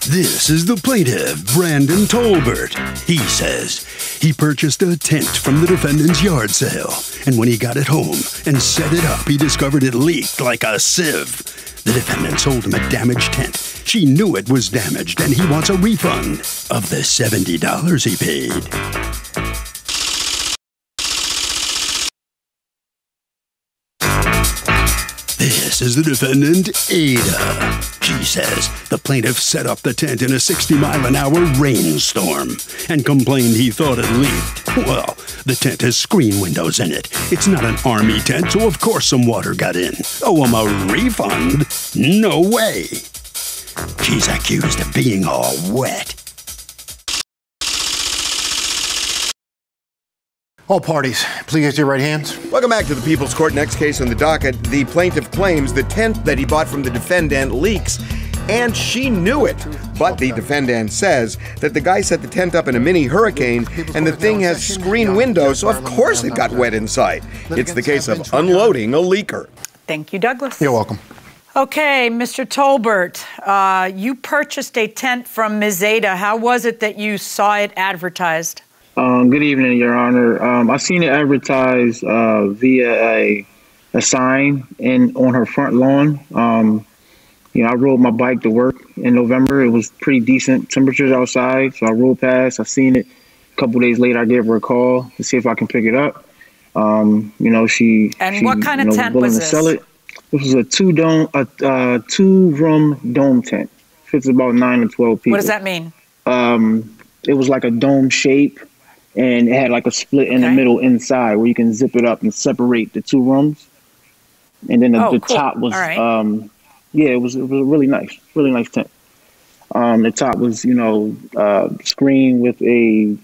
This is the plaintiff, Brandon Tolbert. He says he purchased a tent from the defendant's yard sale, and when he got it home and set it up, he discovered it leaked like a sieve. The defendant sold him a damaged tent. She knew it was damaged, and he wants a refund of the $70 he paid. This is the defendant, Ada. She says the plaintiff set up the tent in a 60-mile-an-hour rainstorm and complained he thought it leaked. Well, the tent has screen windows in it. It's not an army tent, so of course some water got in. Oh, a refund? No way. She's accused of being all wet. All parties, please raise your right hands. Welcome back to the People's Court. Next case on the docket. The plaintiff claims the tent that he bought from the defendant leaks, and she knew it. But the defendant says that the guy set the tent up in a mini hurricane, and the thing has screen windows, so of course it got wet inside. It's the case of unloading a leaker. Thank you, Douglas. You're welcome. Okay, Mr. Tolbert, you purchased a tent from Ms. Ada. How was it that you saw it advertised? Good evening, Your Honor. I seen it advertised via a sign on her front lawn. I rode my bike to work in November. It was pretty decent temperatures outside, so I rode past. I seen it. A couple days later, I gave her a call to see if I can pick it up. She what kind of tent was this? Sell it. This was a two-room dome tent. Fits about 9 to 12 people. What does that mean? It was like a dome shape. And it had like a split in the middle inside where you can zip it up and separate the two rooms. And then the cool. top was, right. it was really nice tent. The top was, screened with a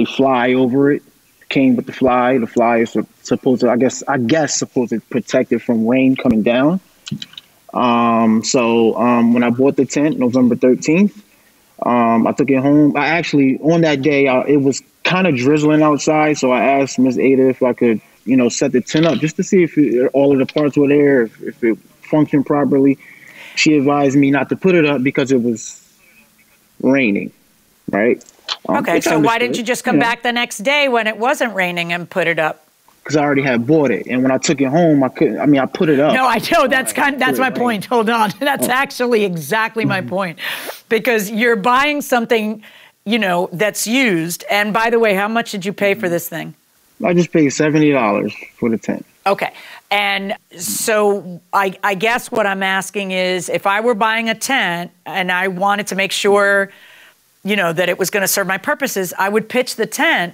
fly over it. Came with the fly. The fly is supposed to, I guess supposed to protect it from rain coming down. When I bought the tent, November 13th, I took it home. On that day, it was kind of drizzling outside, so I asked Ms. Ada if I could, set the tent up just to see if all of the parts were there, if it functioned properly. She advised me not to put it up because it was raining, right? Okay, so why didn't you just come back the next day when it wasn't raining and put it up? Because I already had bought it, and when I took it home, I put it up. No, I know that's my point. Hold on, that's actually exactly my point, because you're buying something, that's used. And by the way, how much did you pay for this thing? I just paid $70 for the tent. Okay, and so I guess what I'm asking is, if I were buying a tent and I wanted to make sure, that it was going to serve my purposes, I would pitch the tent.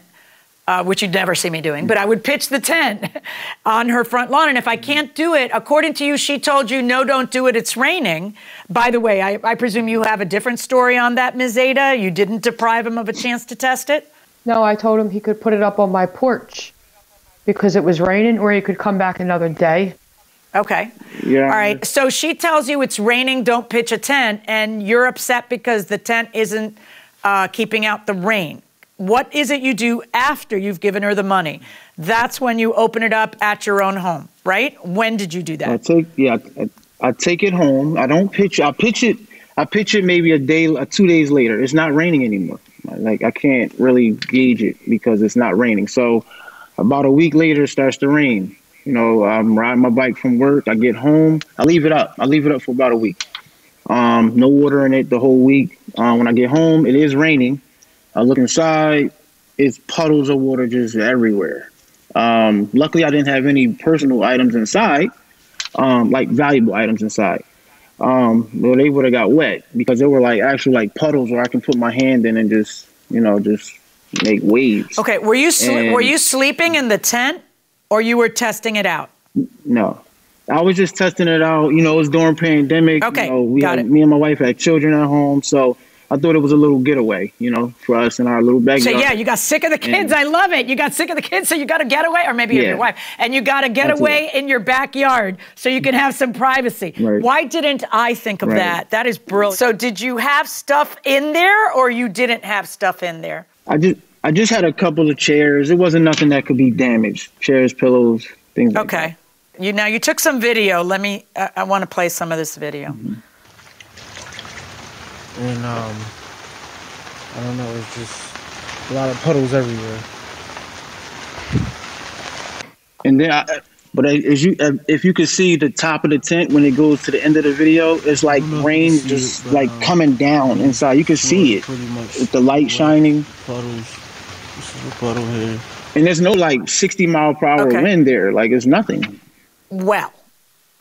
Which you'd never see me doing, but I would pitch the tent on her front lawn. And if I can't do it, according to you, she told you, no, don't do it, it's raining. By the way, I presume you have a different story on that, Ms. Ada? You didn't deprive him of a chance to test it? No, I told him he could put it up on my porch because it was raining, or he could come back another day. Okay. Yeah. All right. So she tells you it's raining, don't pitch a tent, and you're upset because the tent isn't keeping out the rain. What is it you do after you've given her the money? That's when you open it up at your own home, right? When did you do that? I take it home. I don't pitch. I pitch it maybe 2 days later. It's not raining anymore. Like, I can't really gauge it because it's not raining. So about a week later, it starts to rain. I'm riding my bike from work. I get home. I leave it up. For about a week. No water in it the whole week. When I get home, it is raining. I look inside, it's puddles of water just everywhere. Luckily, I didn't have any personal items inside, like valuable items inside. Well, they would have got wet because they were actually puddles where I can put my hand in and just make waves. Okay, were you sleeping in the tent, or you were testing it out? No, I was just testing it out. It was during pandemic. Okay, got it. Me and my wife had children at home, so I thought it was a little getaway, for us in our little backyard. So yeah, you got sick of the kids. I love it. You got sick of the kids, so you got a getaway, or maybe your wife, and you got a getaway in your backyard so you can have some privacy. Right. Why didn't I think of that? That is brilliant. So did you have stuff in there, or you didn't have stuff in there? I just had a couple of chairs. It wasn't nothing that could be damaged. Chairs, pillows, things like that. Okay. You took some video. I want to play some of this video. Mm-hmm. and I don't know, it's just a lot of puddles everywhere. And then, but if you could see the top of the tent when it goes to the end of the video, it's like rain just like coming down inside. You can see it with the light shining. Puddles. This is a puddle here. And there's no like 60-mile-per-hour wind there. Like it's nothing. Well,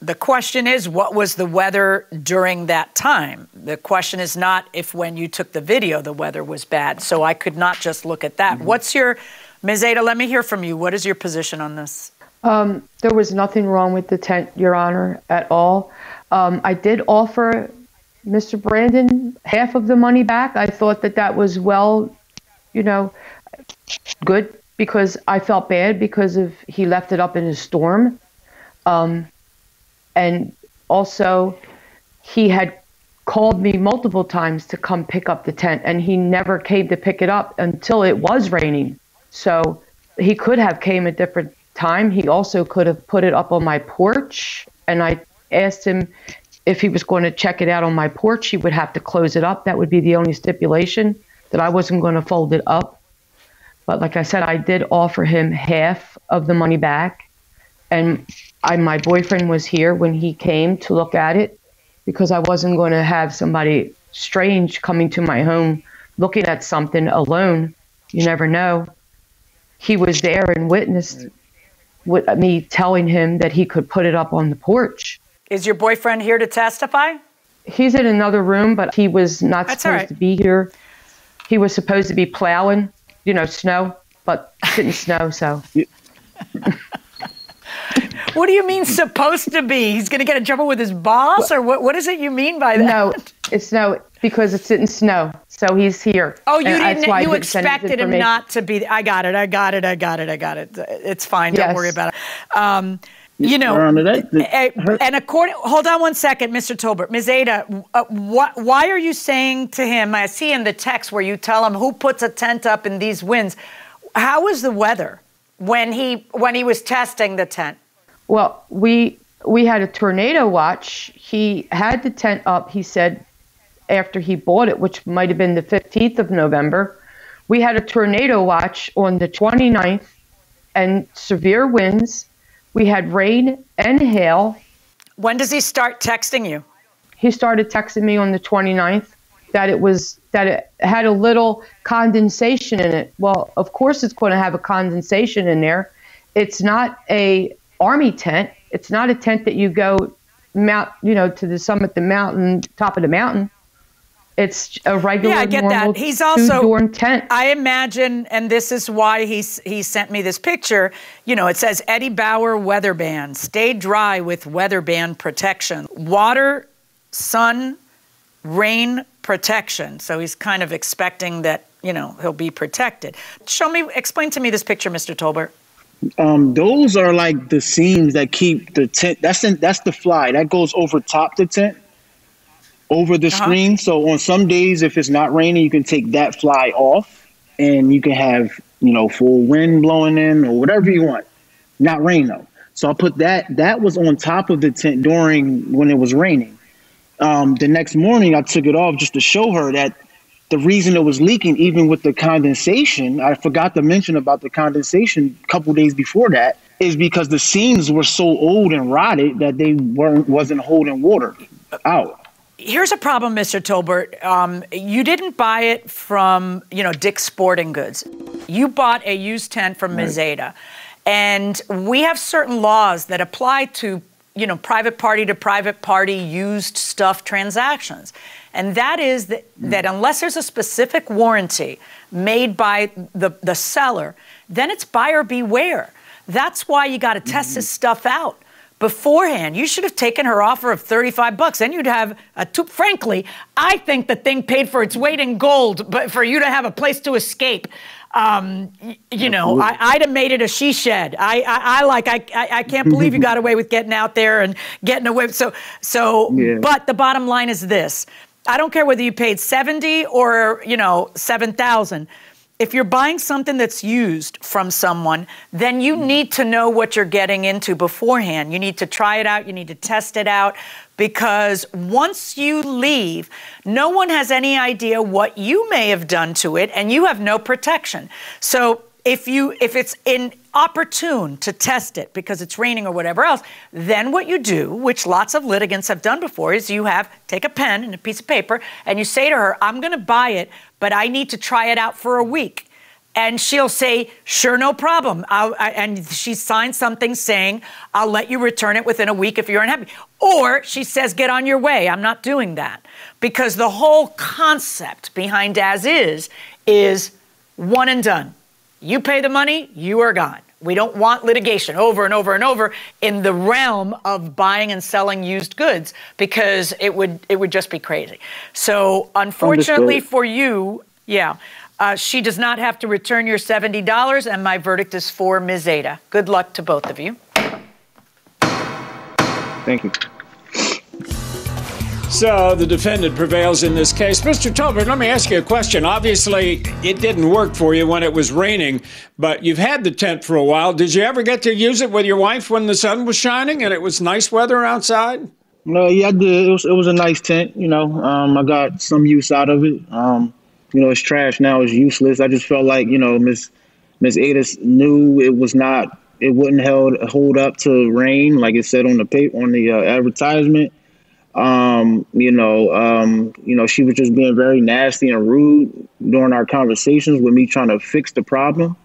the question is, what was the weather during that time? The question is not if when you took the video the weather was bad. So I could not just look at that. What's your, Ms. Ada, let me hear from you. What is your position on this? There was nothing wrong with the tent, Your Honor, at all. I did offer Mr. Brandon half of the money back. I thought that was well, good, because I felt bad because he left it up in a storm. And also he had called me multiple times to come pick up the tent, and he never came to pick it up until it was raining. So he could have came a different time. He also could have put it up on my porch, and I asked him if he was going to check it out on my porch, he would have to close it up. That would be the only stipulation, that I wasn't going to fold it up. But like I said, I did offer him half of the money back, and my boyfriend was here when he came to look at it, because I wasn't going to have somebody strange coming to my home looking at something alone. You never know. He was there and witnessed with me telling him that he could put it up on the porch. Is your boyfriend here to testify? He's in another room, but he was not supposed to be here. He was supposed to be plowing, snow, but it didn't snow, so. What do you mean supposed to be? He's going to get in trouble with his boss? Or what is it you mean by that? No, it's no, because it didn't snow. So he's here. Oh, you expected him not to be. I got it. It's fine. Don't worry about it. And hold on one second, Mr. Tolbert. Ms. Ada, why are you saying to him, I see in the text where you tell him who puts a tent up in these winds. How was the weather when he was testing the tent? Well, we had a tornado watch. He had the tent up, he said, after he bought it, which might have been the 15th of November. We had a tornado watch on the 29th and severe winds. We had rain and hail. When does he start texting you? He started texting me on the 29th that it had a little condensation in it. Well, of course it's going to have a condensation in there. It's not a army tent. It's not a tent that you go to the summit, top of the mountain. It's a regular, I get normal that. He's also two-door tent. I imagine, and this is why he sent me this picture. It says Eddie Bauer weather band. Stay dry with weather band protection. Water, sun, rain protection. So he's kind of expecting that he'll be protected. Explain to me this picture, Mr. Tolbert. Those are like the seams that keep the tent. That's the fly that goes over top the tent, over the screen. So on some days, if it's not raining, you can take that fly off, and you can have full wind blowing in or whatever you want. Not rain though. So I put that was on top of the tent when it was raining. The next morning, I took it off just to show her that the reason it was leaking, even with the condensation, I forgot to mention about the condensation a couple days before that, is because the seams were so old and rotted that they wasn't holding water out. Here's a problem, Mr. Tolbert. You didn't buy it from, Dick's Sporting Goods. You bought a used tent from Ms. Ada. And we have certain laws that apply to, private party to private party used stuff transactions. And that is that unless there's a specific warranty made by the seller, then it's buyer beware. That's why you got to test this stuff out beforehand. You should have taken her offer of $35. Then you'd have frankly, I think the thing paid for its weight in gold, but for you to have a place to escape. I'd have made it a she shed. I can't believe you got away with getting out there and getting away. But the bottom line is this. I don't care whether you paid $70 or, $7,000. if you're buying something that's used from someone, then you need to know what you're getting into beforehand. You need to try it out. You need to test it out, because once you leave, no one has any idea what you may have done to it, and you have no protection. So if it's inopportune to test it because it's raining or whatever else, then what you do, which lots of litigants have done before, is you take a pen and a piece of paper and you say to her, I'm going to buy it, but I need to try it out for a week. And she'll say, sure, no problem. And she signs something saying, I'll let you return it within a week if you're unhappy. Or she says, get on your way. I'm not doing that. Because the whole concept behind as is one and done. You pay the money, you are gone. We don't want litigation over and over and over in the realm of buying and selling used goods, because it would just be crazy. So unfortunately for you, she does not have to return your $70, and my verdict is for Ms. Ada. Good luck to both of you. Thank you. So the defendant prevails in this case. Mr. Tolbert, let me ask you a question. Obviously, it didn't work for you when it was raining, but you've had the tent for a while. Did you ever get to use it with your wife when the sun was shining and it was nice weather outside? No, yeah, I did. It was a nice tent, I got some use out of it. It's trash now, it's useless. I just felt like, Miss Ada knew it wouldn't hold up to rain, like it said on the paper, on the advertisement. She was just being very nasty and rude during our conversations with me trying to fix the problem.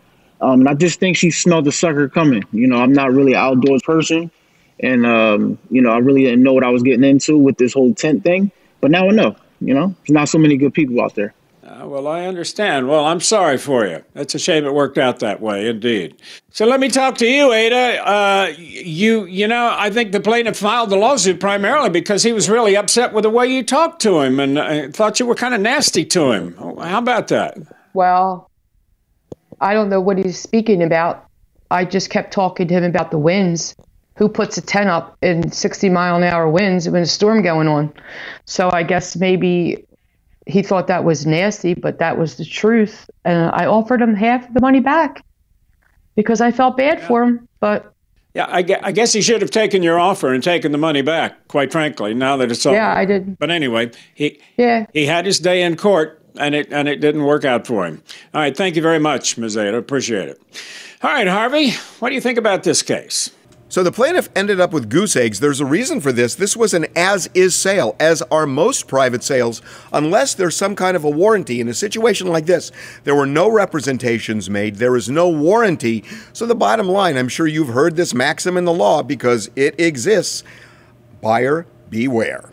And I just think she smelled the sucker coming. I'm not really an outdoors person. And, I really didn't know what I was getting into with this whole tent thing. But now I know, there's not so many good people out there. Well, I understand. Well, I'm sorry for you. It's a shame it worked out that way, indeed. So let me talk to you, Ada. I think the plaintiff filed the lawsuit primarily because he was really upset with the way you talked to him and thought you were kind of nasty to him. How about that? Well, I don't know what he's speaking about. I just kept talking to him about the winds. Who puts a tent up in 60-mile-an-hour winds when a storm going on? So I guess maybe he thought that was nasty, but that was the truth. And I offered him half the money back because I felt bad for him. But yeah, I guess he should have taken your offer and taken the money back, quite frankly, now that it's over. Yeah, I did. But anyway, he had his day in court, and it didn't work out for him. All right, thank you very much, Ms. Ada. Appreciate it. All right, Harvey, what do you think about this case? So the plaintiff ended up with goose eggs. There's a reason for this. This was an as-is sale, as are most private sales, unless there's some kind of a warranty. In a situation like this, there were no representations made. There is no warranty. So the bottom line, I'm sure you've heard this maxim in the law because it exists. Buyer beware.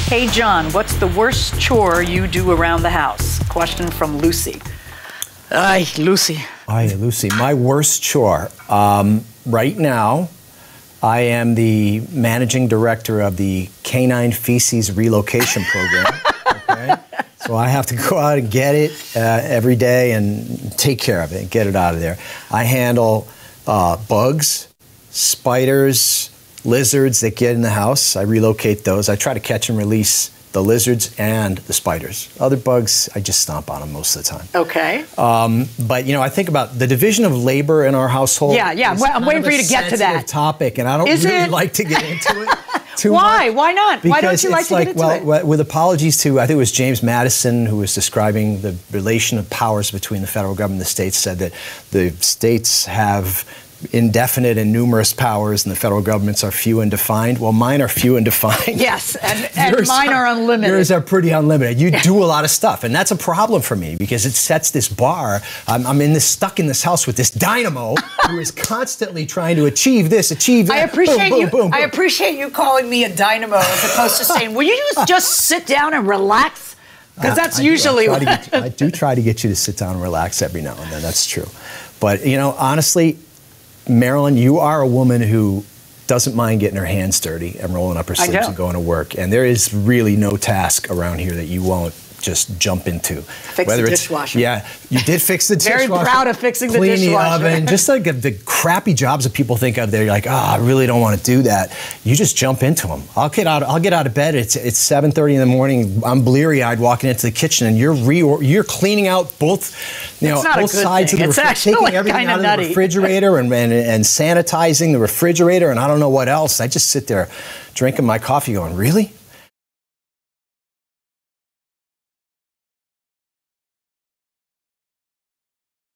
Hey, John, what's the worst chore you do around the house? Question from Lucy. Hi, Lucy. Hi, Lucy. My worst chore. Right now, I am the managing director of the Canine Feces Relocation Program. Okay? So I have to go out and get it every day and take care of it and get it out of there. I handle bugs, spiders, lizards that get in the house. I relocate those. I try to catch and release the lizards and the spiders. Other bugs, I just stomp on them most of the time. Okay. But, I think about the division of labor in our household. Yeah. Well, I'm waiting for you to get to that topic, and I don't really like to get into it too Why? much. Why not? Why don't you like to get into it? Well, with apologies to, I think it was James Madison, who was describing the relation of powers between the federal government and the states, said that the states have indefinite and numerous powers, and the federal governments are few and defined. Well, mine are few and defined. Yes, and mine are unlimited. Yours are pretty unlimited. You do a lot of stuff, and that's a problem for me because it sets this bar. I'm stuck in this house with this dynamo who is constantly trying to achieve this, achieve that. I appreciate boom, you. Boom, boom, boom. I appreciate you calling me a dynamo as opposed to saying, "Will you just sit down and relax?" Because that's usually what I do try to get you to sit down and relax every now and then. That's true, but honestly, Marilyn, you are a woman who doesn't mind getting her hands dirty and rolling up her sleeves and going to work. And there is really no task around here that you won't just jump into. Fix the dishwasher. Yeah, you did fix the dishwasher. Very proud of fixing the clean dishwasher. the oven, just like the crappy jobs that people think of. They're like, I really don't want to do that. You just jump into them. I'll get out of bed. It's 7:30 in the morning. I'm bleary-eyed walking into the kitchen, and you're cleaning out both sides of the refrigerator, taking everything out of the refrigerator and sanitizing the refrigerator, and I don't know what else. I just sit there drinking my coffee, going, really?